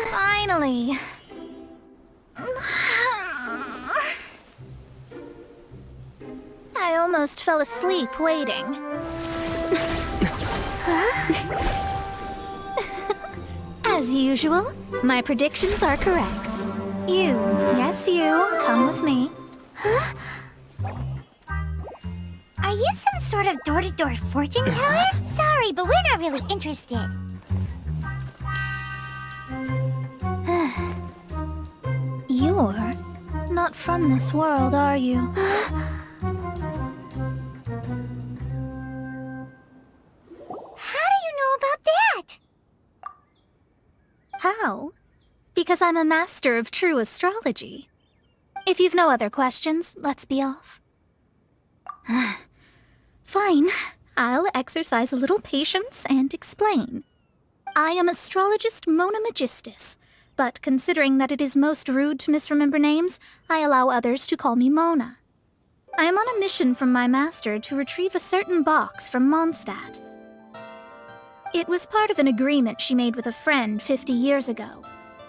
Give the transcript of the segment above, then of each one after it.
Finally. I almost fell asleep waiting. As usual, my predictions are correct. You, yes you, come with me. Are you some sort of door-to-door fortune teller? Sorry, but we're not really interested. You're not from this world, are you? How do you know about that? How? Because I'm a master of true astrology. If you've no other questions, let's be off. Fine. I'll exercise a little patience and explain. I am astrologist Mona Magistus, but considering that it is most rude to misremember names, I allow others to call me Mona. I am on a mission from my master to retrieve a certain box from Mondstadt. It was part of an agreement she made with a friend 50 years ago,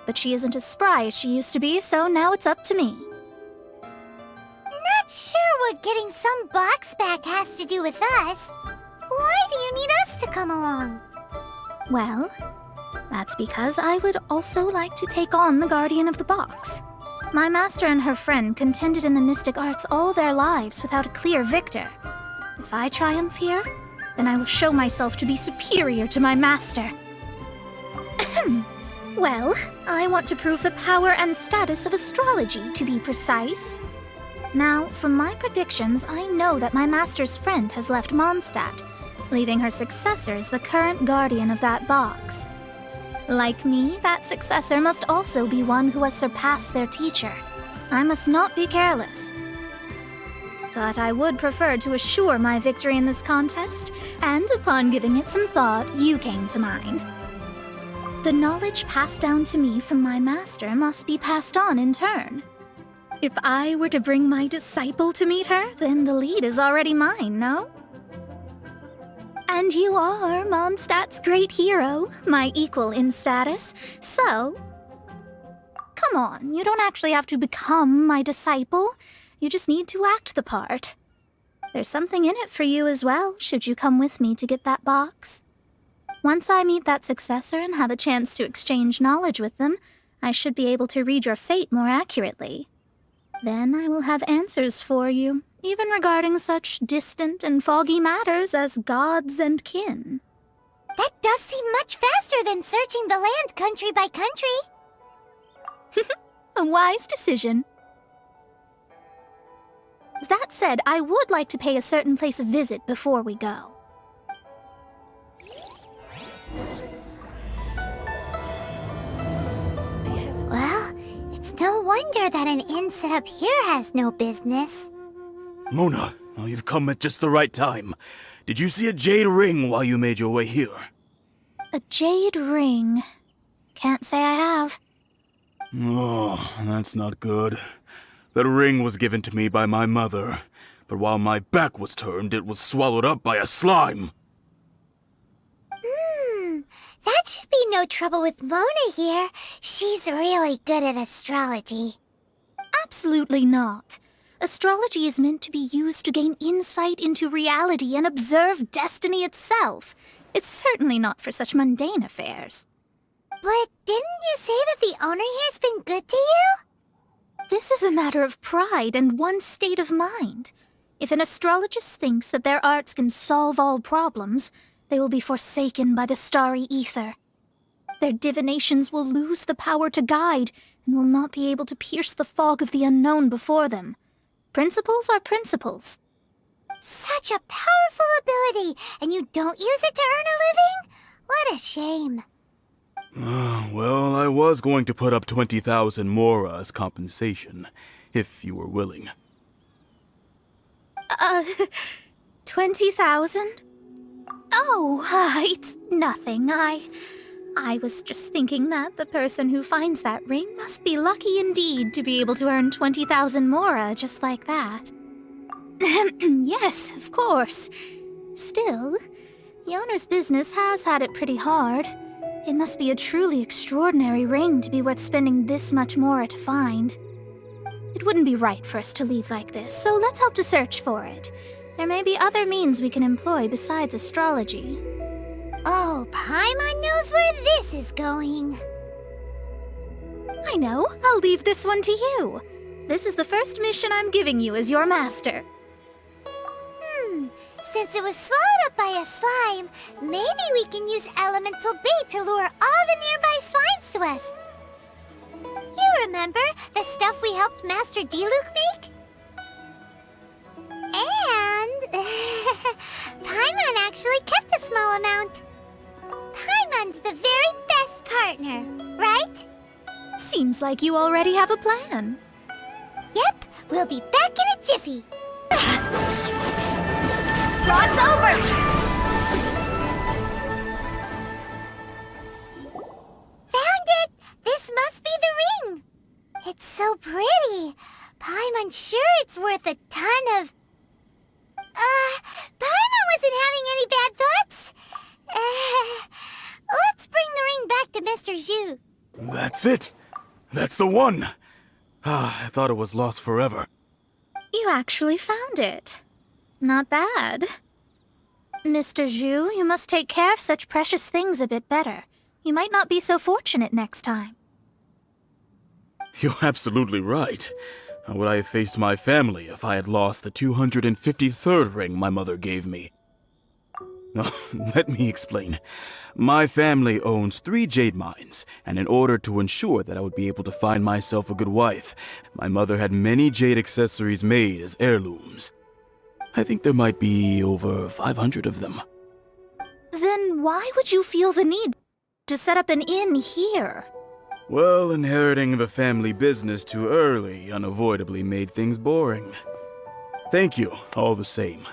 but she isn't as spry as she used to be, so now it's up to me. Not sure what getting some box back has to do with us. Why do you need us to come along? Well, that's because I would also like to take on the Guardian of the Box. My master and her friend contended in the mystic arts all their lives without a clear victor. If I triumph here, then I will show myself to be superior to my master. Well, I want to prove the power and status of astrology, to be precise. Now, from my predictions, I know that my master's friend has left Mondstadt, leaving her successor as the current guardian of that box. Like me, that successor must also be one who has surpassed their teacher. I must not be careless. But I would prefer to assure my victory in this contest, and upon giving it some thought, you came to mind. The knowledge passed down to me from my master must be passed on in turn. If I were to bring my disciple to meet her, then the lead is already mine, no? And you are Mondstadt's great hero, my equal in status, so... Come on, you don't actually have to become my disciple. You just need to act the part. There's something in it for you as well, should you come with me to get that box. Once I meet that successor and have a chance to exchange knowledge with them, I should be able to read your fate more accurately. Then I will have answers for you, even regarding such distant and foggy matters as gods and kin. That does seem much faster than searching the land country by country. A wise decision. That said, I would like to pay a certain place a visit before we go. Well, it's no wonder that an inn set up here has no business. Mona, oh, you've come at just the right time. Did you see a jade ring while you made your way here? A jade ring? Can't say I have. Oh, that's not good. That ring was given to me by my mother, but while my back was turned, it was swallowed up by a slime. That should be no trouble with Mona here. She's really good at astrology. Absolutely not. Astrology is meant to be used to gain insight into reality and observe destiny itself. It's certainly not for such mundane affairs. But didn't you say that the owner here's been good to you? This is a matter of pride and one's state of mind. If an astrologist thinks that their arts can solve all problems, they will be forsaken by the starry ether. Their divinations will lose the power to guide and will not be able to pierce the fog of the unknown before them. Principles are principles. Such a powerful ability, and you don't use it to earn a living? What a shame. Well, I was going to put up 20,000 mora as compensation, if you were willing. 20,000? Oh, it's nothing. I was just thinking that the person who finds that ring must be lucky indeed to be able to earn 20,000 mora just like that. Yes, of course. Still, The owner's business has had it pretty hard. It must be a truly extraordinary ring to be worth spending this much more to find. It wouldn't be right for us to leave like this, so let's help to search for it. There may be other means we can employ besides astrology. Oh, Paimon knows where this is going. I know. I'll leave this one to you. This is the first mission I'm giving you as your master. Since it was swallowed up by a slime, maybe we can use elemental bait to lure all the nearby slimes to us. You remember the stuff we helped Master Diluc make? And Paimon actually kept a small amount. Paimon's the very best partner, right? Seems like you already have a plan. Yep, we'll be back in a jiffy. Cross over! Found it! This must be the ring! It's so pretty. Paimon's sure it's worth a ton of... Paimon wasn't having any bad thoughts. Let's bring the ring back to Mr. Zhu. That's it. That's the one. I thought it was lost forever. You actually found it. Not bad. Mr. Zhu, you must take care of such precious things a bit better. You might not be so fortunate next time. You're absolutely right. How would I have faced my family if I had lost the 253rd ring my mother gave me? Let me explain. My family owns 3 jade mines, and in order to ensure that I would be able to find myself a good wife, my mother had many jade accessories made as heirlooms. I think there might be over 500 of them. Then why would you feel the need to set up an inn here? Well, inheriting the family business too early unavoidably made things boring. Thank you, all the same.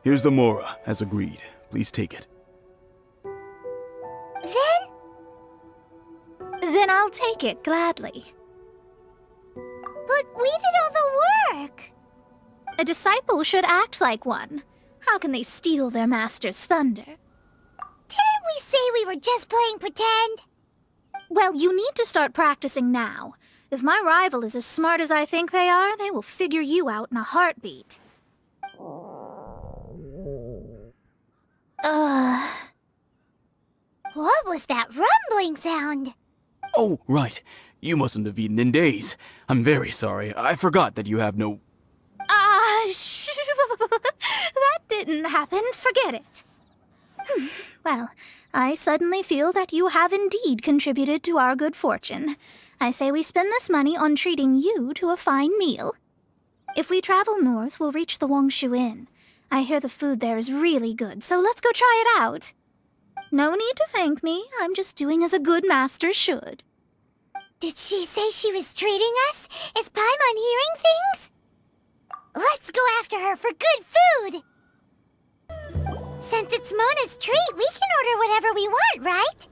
Here's the Mora, as agreed. Please take it. Then I'll take it, gladly. But we did all the work. A disciple should act like one. How can they steal their master's thunder? Didn't we say we were just playing pretend? Well, you need to start practicing now. If my rival is as smart as I think they are, they will figure you out in a heartbeat. What was that rumbling sound? Oh, right. You mustn't have eaten in days. I'm very sorry. I forgot that you have no... That didn't happen. Forget it. Well, I suddenly feel that you have indeed contributed to our good fortune. I say we spend this money on treating you to a fine meal. If we travel north, we'll reach the Wongshu Inn. I hear the food there is really good, so let's go try it out. No need to thank me. I'm just doing as a good master should. Did she say she was treating us? Is Paimon hearing things? Let's go after her for good food! Since it's Mona's treat, we can order whatever we want, right?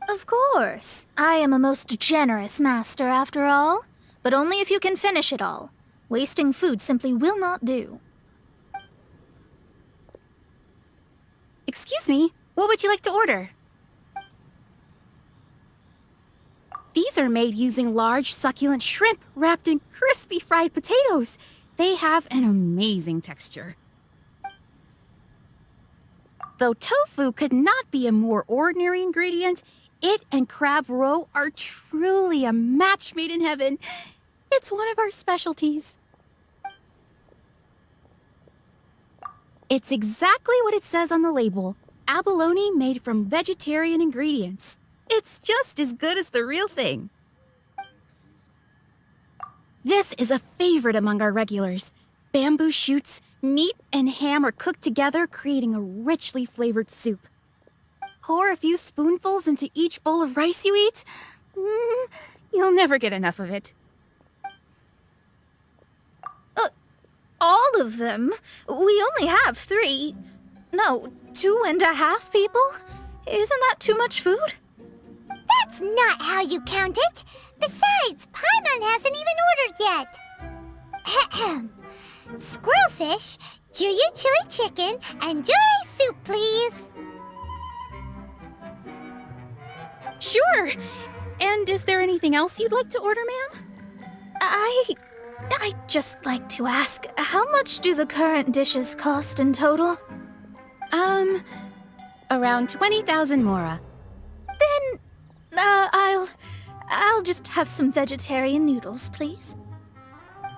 Of course. I am a most generous master, after all. But only if you can finish it all. Wasting food simply will not do. Excuse me, what would you like to order? These are made using large, succulent shrimp wrapped in crispy fried potatoes. They have an amazing texture. Though tofu could not be a more ordinary ingredient, it and crab roe are truly a match made in heaven. It's one of our specialties. It's exactly what it says on the label. Abalone made from vegetarian ingredients. It's just as good as the real thing. This is a favorite among our regulars. Bamboo shoots, meat, and ham are cooked together, creating a richly flavored soup. Pour a few spoonfuls into each bowl of rice you eat. You'll never get enough of it. All of them? We only have 3. No, 2.5 people? Isn't that too much food? That's not how you count it. Besides, Paimon hasn't even ordered yet. Squirrelfish, Juyu chili chicken and jewelry soup, please. Sure. And is there anything else you'd like to order, ma'am? I'd just like to ask, how much do the current dishes cost in total? Around 20,000 mora. Then, I'll just have some vegetarian noodles, please.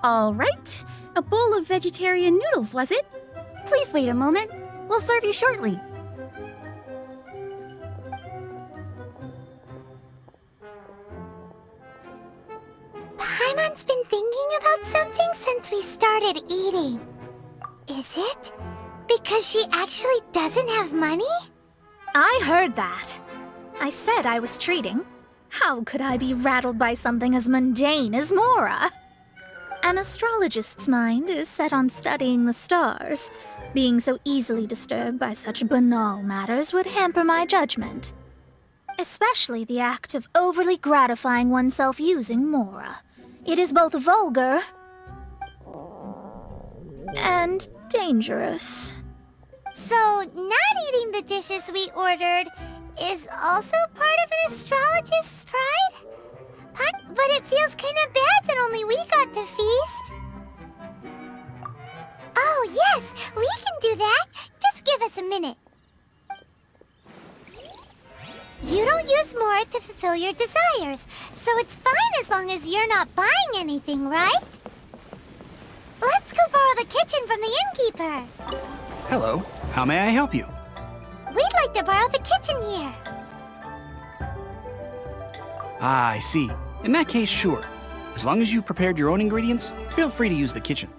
All right. A bowl of vegetarian noodles, was it? Please wait a moment. We'll serve you shortly. Paimon's been thinking about something since we started eating. Is it because she actually doesn't have money? I heard that. I said I was treating. How could I be rattled by something as mundane as Mora? An astrologist's mind is set on studying the stars. Being so easily disturbed by such banal matters would hamper my judgment. Especially the act of overly gratifying oneself using Mora. It is both vulgar and dangerous. So, not eating the dishes we ordered is also part of an astrologist's pride? But it feels kind of bad that only we got to feast. Oh, yes, we can do that. Just give us a minute. You don't use Mora to fulfill your desires, so it's fine as long as you're not buying anything, right? Let's go borrow the kitchen from the innkeeper. Hello, how may I help you? We'd like to borrow the kitchen here. Ah, I see. In that case, sure. As long as you've prepared your own ingredients, feel free to use the kitchen.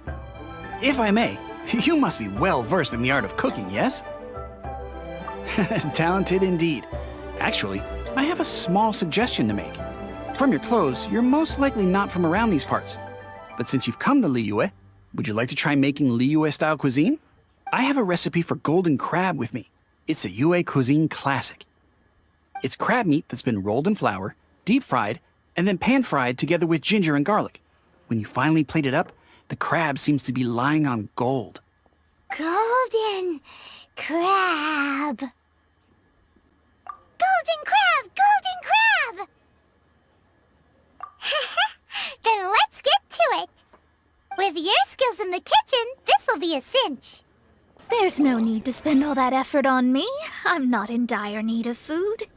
If I may, you must be well versed in the art of cooking, yes? Talented indeed. Actually, I have a small suggestion to make. From your clothes, you're most likely not from around these parts. But since you've come to Liyue, would you like to try making Liyue-style cuisine? I have a recipe for golden crab with me. It's a Yue cuisine classic. It's crab meat that's been rolled in flour, deep-fried, and then pan-fried together with ginger and garlic. When you finally plate it up, the crab seems to be lying on gold. Golden crab. Golden crab! Golden crab! Then let's get to it. With your skills in the kitchen, this'll be a cinch. There's no need to spend all that effort on me. I'm not in dire need of food.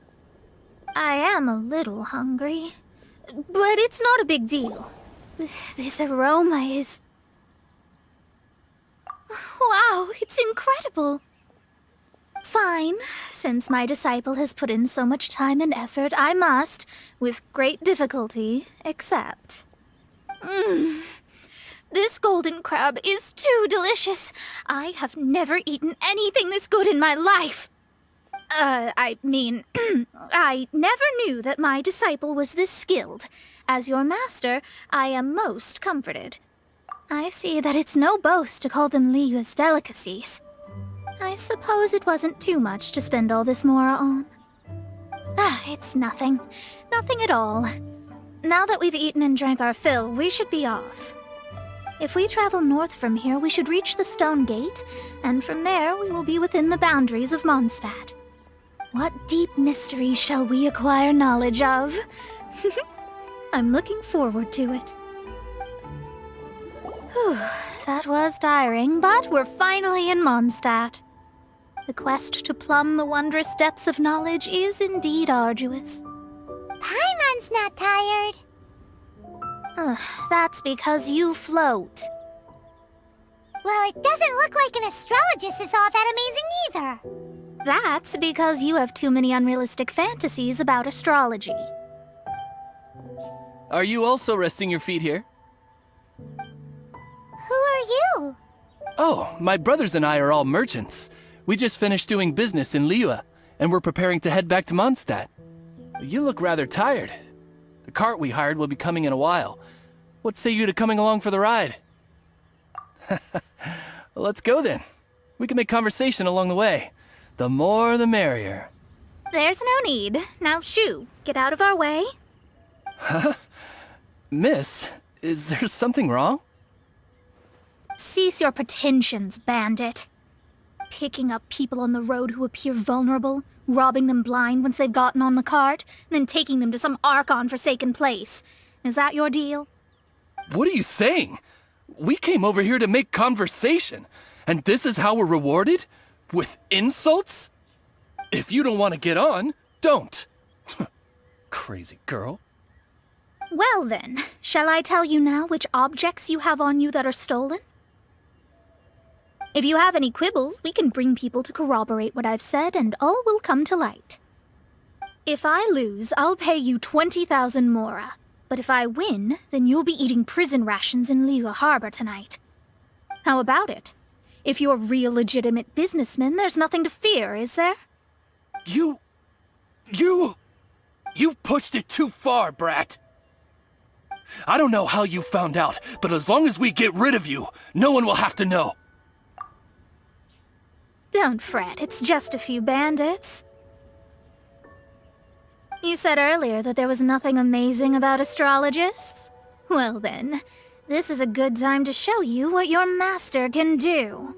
I am a little hungry, but it's not a big deal. This aroma is... Wow, it's incredible. Fine. Since my disciple has put in so much time and effort, I must, with great difficulty, accept. This golden crab is too delicious. I have never eaten anything this good in my life. I never knew that my disciple was this skilled. As your master, I am most comforted. I see that it's no boast to call them Liyue's delicacies. I suppose it wasn't too much to spend all this Mora on. It's nothing. Nothing at all. Now that we've eaten and drank our fill, we should be off. If we travel north from here, we should reach the Stone Gate, and from there we will be within the boundaries of Mondstadt. What deep mystery shall we acquire knowledge of? I'm looking forward to it. Whew, that was tiring, but we're finally in Mondstadt. The quest to plumb the wondrous depths of knowledge is indeed arduous. Paimon's not tired. That's because you float. Well, it doesn't look like an astrologist is all that amazing either. That's because you have too many unrealistic fantasies about astrology. Are you also resting your feet here? Who are you? Oh, my brothers and I are all merchants. We just finished doing business in Liyue, and we're preparing to head back to Mondstadt. You look rather tired. The cart we hired will be coming in a while. What say you to coming along for the ride? Let's go then. We can make conversation along the way. The more the merrier. There's no need. Now shoo, get out of our way. Miss, is there something wrong? Cease your pretensions, bandit. Picking up people on the road who appear vulnerable, robbing them blind once they've gotten on the cart, and then taking them to some Archon-forsaken place. Is that your deal? What are you saying? We came over here to make conversation, and this is how we're rewarded? With insults? If you don't want to get on, don't. Crazy girl. Well then, shall I tell you now which objects you have on you that are stolen? If you have any quibbles, we can bring people to corroborate what I've said, and all will come to light. If I lose, I'll pay you 20,000 mora. But if I win, then you'll be eating prison rations in Liyue Harbor tonight. How about it? If you're real legitimate businessmen, there's nothing to fear, is there? You've pushed it too far, brat. I don't know how you found out, but as long as we get rid of you, no one will have to know. Don't fret, it's just a few bandits. You said earlier that there was nothing amazing about astrologists? Well then, this is a good time to show you what your master can do.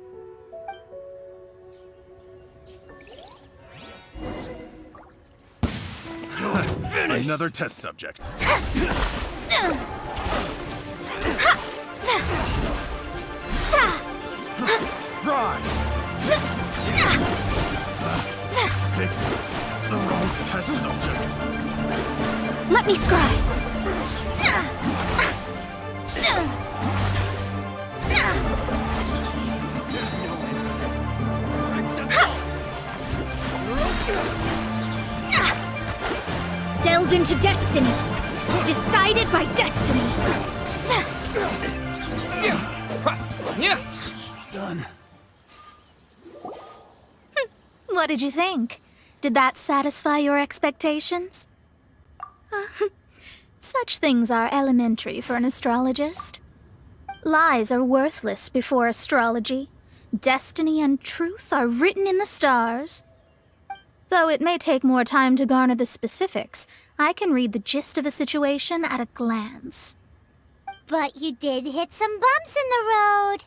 Another test subject. Fry! Pick the wrong test subject. Let me scribe. Delve into destiny. Decided by destiny. Done. What did you think? Did that satisfy your expectations? Such things are elementary for an astrologist. Lies are worthless before astrology. Destiny and truth are written in the stars. Though it may take more time to garner the specifics, I can read the gist of a situation at a glance. But you did hit some bumps in the road.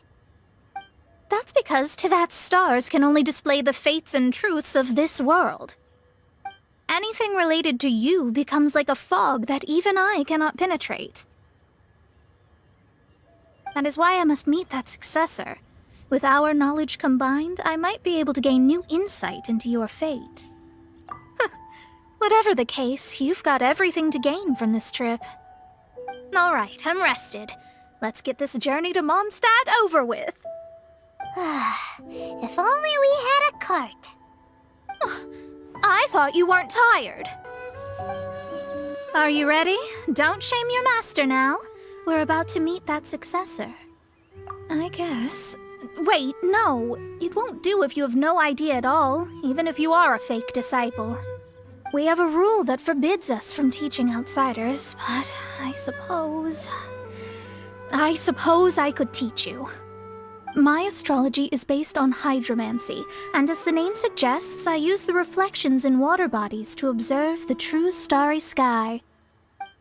That's because Tivat's stars can only display the fates and truths of this world. Anything related to you becomes like a fog that even I cannot penetrate. That is why I must meet that successor. With our knowledge combined, I might be able to gain new insight into your fate. Whatever the case, you've got everything to gain from this trip. All right, I'm rested. Let's get this journey to Mondstadt over with. If only we had a cart. I thought you weren't tired. Are you ready? Don't shame your master now. We're about to meet that successor. I guess. Wait, no. It won't do if you have no idea at all, even if you are a fake disciple. We have a rule that forbids us from teaching outsiders, but I suppose I could teach you. My astrology is based on hydromancy, and as the name suggests, I use the reflections in water bodies to observe the true starry sky.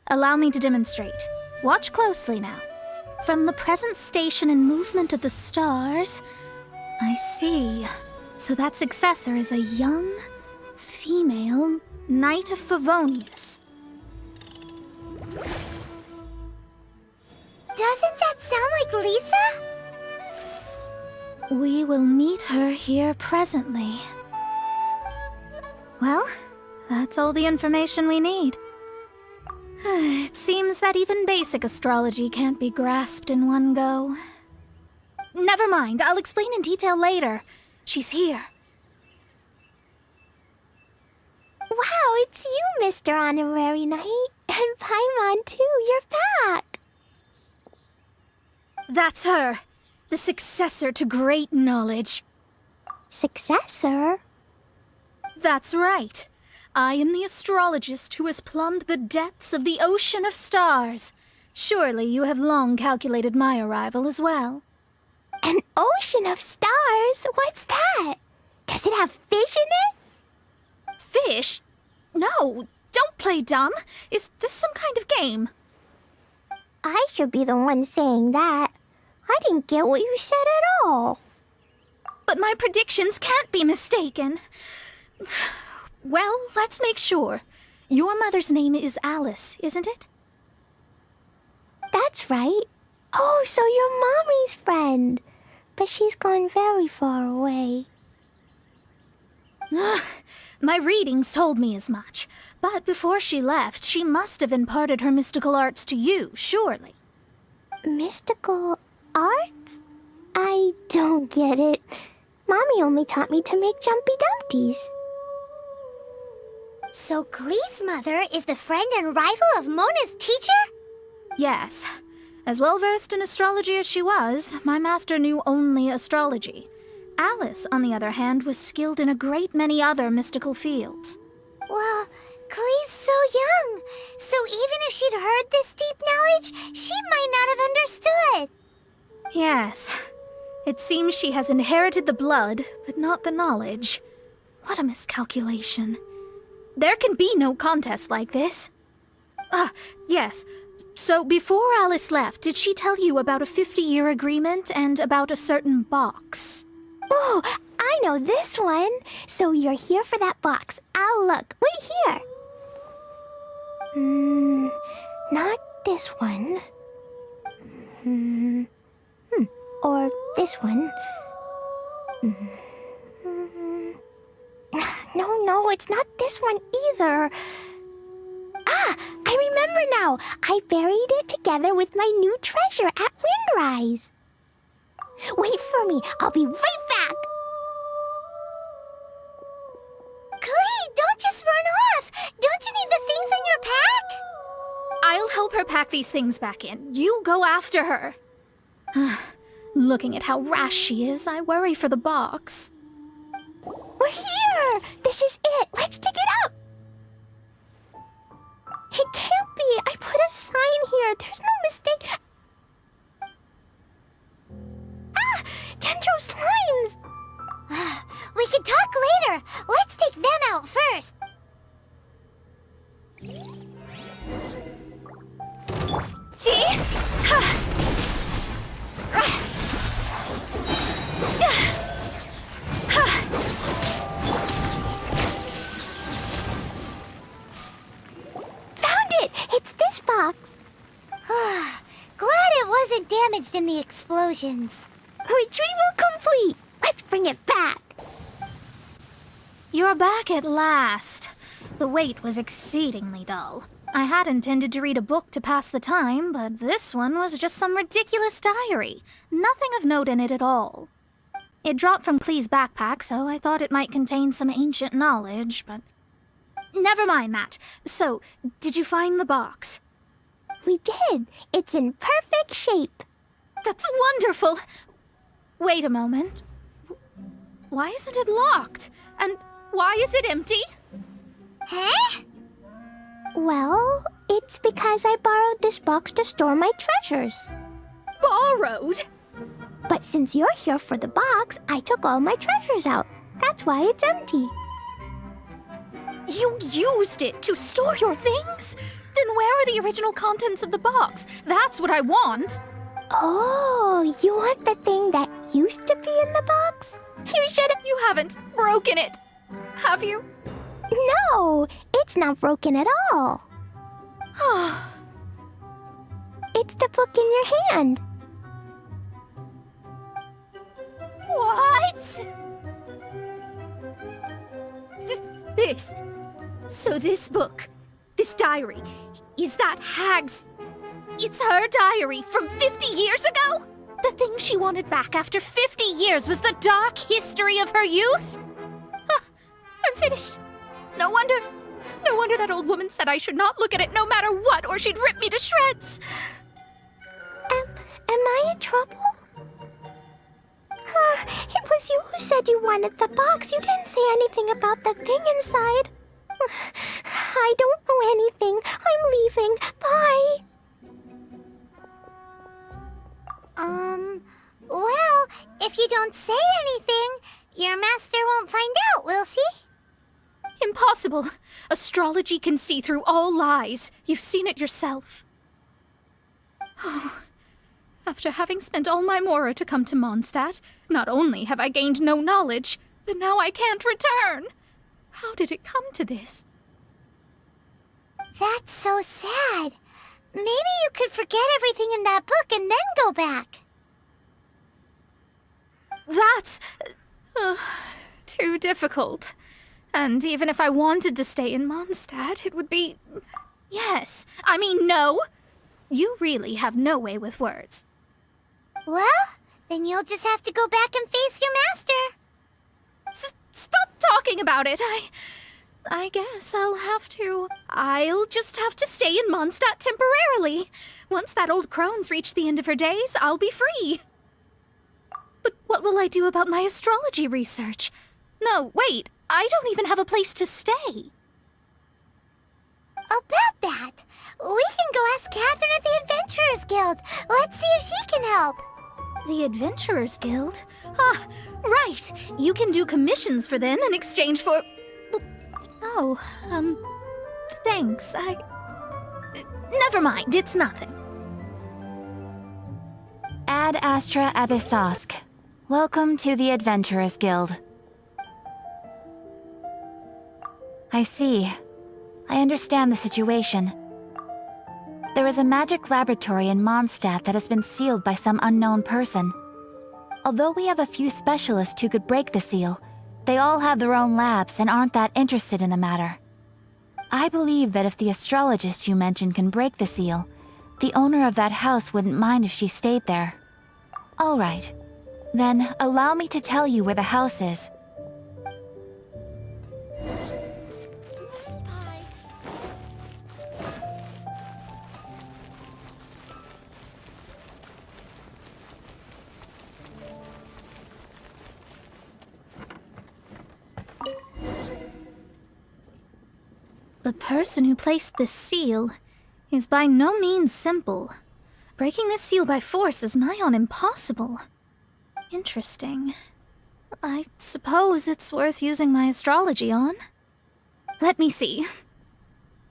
Allow me to demonstrate. Watch closely now. From the present station and movement of the stars, I see. So that successor is a young, female Knight of Favonius. Doesn't that sound like Lisa? We will meet her here presently. Well, that's all the information we need. It seems that even basic astrology can't be grasped in one go. Never mind, I'll explain in detail later. She's here. Wow, it's you, Mr. Honorary Knight. And Paimon, too, you're back. That's her. The successor to great knowledge. Successor? That's right. I am the astrologist who has plumbed the depths of the ocean of stars. Surely you have long calculated my arrival as well. An ocean of stars? What's that? Does it have fish in it? Fish? No, don't play dumb. Is this some kind of game? I should be the one saying that. I didn't get what you said at all. But my predictions can't be mistaken. Well, let's make sure. Your mother's name is Alice, isn't it? That's right. Oh, so you're Mommy's friend. But she's gone very far away. My readings told me as much. But before she left, she must have imparted her mystical arts to you, surely. Mystical arts? I don't get it. Mommy only taught me to make jumpy dumpties. So Klee's mother is the friend and rival of Mona's teacher? Yes. As well-versed in astrology as she was, my master knew only astrology. Alice, on the other hand, was skilled in a great many other mystical fields. Well, Klee's so young, so even if she'd heard this deep knowledge, she might not have understood. Yes. It seems she has inherited the blood, but not the knowledge. What a miscalculation. There can be no contest like this. Yes. So before Alice left, did she tell you about a 50-year agreement and about a certain box? Oh, I know this one. So you're here for that box. I'll look. Wait here. Not this one. Or this one. No, it's not this one either. Ah, I remember now. I buried it together with my new treasure at Windrise. Wait for me. I'll be right back. Klee, don't just run off. Don't you need the things in your pack? I'll help her pack these things back in. You go after her. Looking at how rash she is, I worry for the box. We're here! This is it! Let's dig it up! It can't be! I put a sign here! There's no mistake! Ah! Dendro slimes! We can talk later! Let's take them out first! See? It's this box. Glad it wasn't damaged in the explosions. Retrieval complete. Let's bring it back. You're back at last. The wait was exceedingly dull. I had intended to read a book to pass the time, but this one was just some ridiculous diary. Nothing of note in it at all. It dropped from Klee's backpack, so I thought it might contain some ancient knowledge, but... Never mind that. So, did you find the box? We did. It's in perfect shape. That's wonderful. Wait a moment. Why isn't it locked? And why is it empty? Huh? Well, it's because I borrowed this box to store my treasures. Borrowed? But since you're here for the box, I took all my treasures out. That's why it's empty. You used it to store your things? Then where are the original contents of the box? That's what I want. Oh, you want the thing that used to be in the box? You haven't broken it, have you? No, it's not broken at all. It's the book in your hand. What? This. So this book, this diary, is that Hag's... It's her diary from 50 years ago? The thing she wanted back after 50 years was the dark history of her youth? I'm finished. No wonder that old woman said I should not look at it no matter what, or she'd rip me to shreds. Am I in trouble? It was you who said you wanted the box. You didn't say anything about the thing inside. I don't know anything. I'm leaving. Bye. Well, if you don't say anything, your master won't find out, will she? Impossible. Astrology can see through all lies. You've seen it yourself. After having spent all my mora to come to Mondstadt, not only have I gained no knowledge, but now I can't return. How did it come to this? That's so sad. Maybe you could forget everything in that book and then go back. That's too difficult. And even if I wanted to stay in Mondstadt, it would be... Yes, I mean no. You really have no way with words. Well, then you'll just have to go back and face your master. Stop talking about it. I guess I'll just have to stay in Mondstadt temporarily. Once that old crone's reached the end of her days, I'll be free. But what will I do about my astrology research? No, wait, I don't even have a place to stay. About that, we can go ask Catherine at the Adventurers Guild. Let's see if she can help. The Adventurers Guild? Ah, right. You can do commissions for them in exchange for... Oh, thanks. Never mind, it's nothing. Ad Astra Abyssosk. Welcome to the Adventurers Guild. I see. I understand the situation. There is a magic laboratory in Mondstadt that has been sealed by some unknown person. Although we have a few specialists who could break the seal, they all have their own labs and aren't that interested in the matter. I believe that if the astrologist you mentioned can break the seal, the owner of that house wouldn't mind if she stayed there. All right. Then, allow me to tell you where the house is. The person who placed this seal is by no means simple. Breaking this seal by force is nigh on impossible. Interesting. I suppose it's worth using my astrology on. Let me see.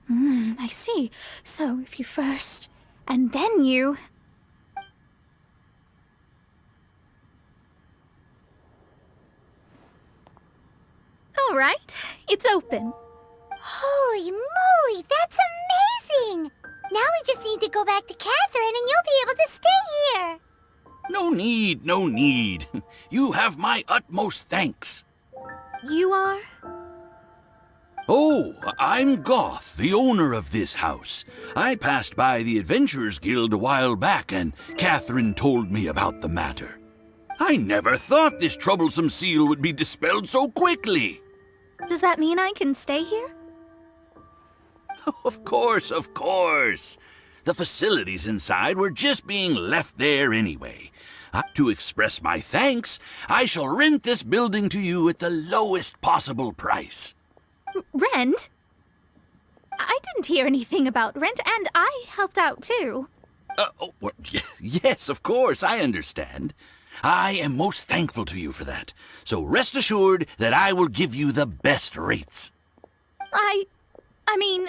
I see. So if you first, and then you... All right, it's open. Holy moly, that's amazing! Now we just need to go back to Catherine and you'll be able to stay here. No need, no need. You have my utmost thanks. You are? Oh, I'm Goth, the owner of this house. I passed by the Adventurers Guild a while back, and Catherine told me about the matter. I never thought this troublesome seal would be dispelled so quickly. Does that mean I can stay here? Of course, of course. The facilities inside were just being left there anyway. To express my thanks, I shall rent this building to you at the lowest possible price. Rent? I didn't hear anything about rent, and I helped out too. Yes, of course, I understand. I am most thankful to you for that. So rest assured that I will give you the best rates. I mean...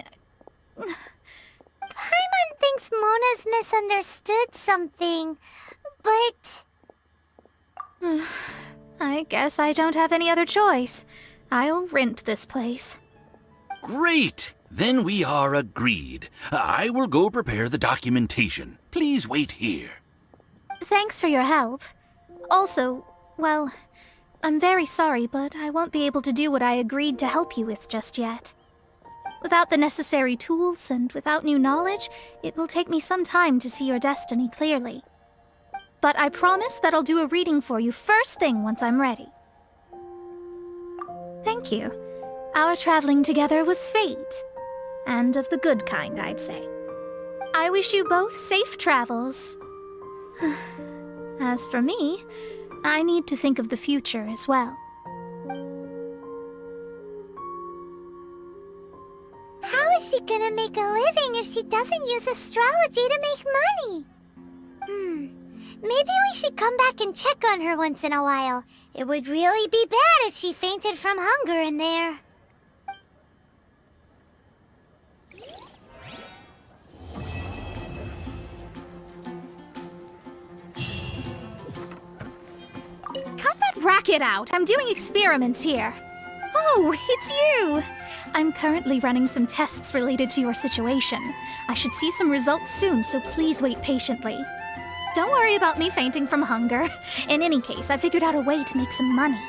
Paimon thinks Mona's misunderstood something, but... I guess I don't have any other choice. I'll rent this place. Great! Then we are agreed. I will go prepare the documentation. Please wait here. Thanks for your help. Also, well, I'm very sorry, but I won't be able to do what I agreed to help you with just yet. Without the necessary tools and without new knowledge, it will take me some time to see your destiny clearly. But I promise that I'll do a reading for you first thing once I'm ready. Thank you. Our traveling together was fate. And of the good kind, I'd say. I wish you both safe travels. As for me, I need to think of the future as well. How is she gonna make a living if she doesn't use astrology to make money? Maybe we should come back and check on her once in a while. It would really be bad if she fainted from hunger in there. Knock it out! I'm doing experiments here. Oh, it's you! I'm currently running some tests related to your situation. I should see some results soon, so please wait patiently. Don't worry about me fainting from hunger. In any case, I figured out a way to make some money.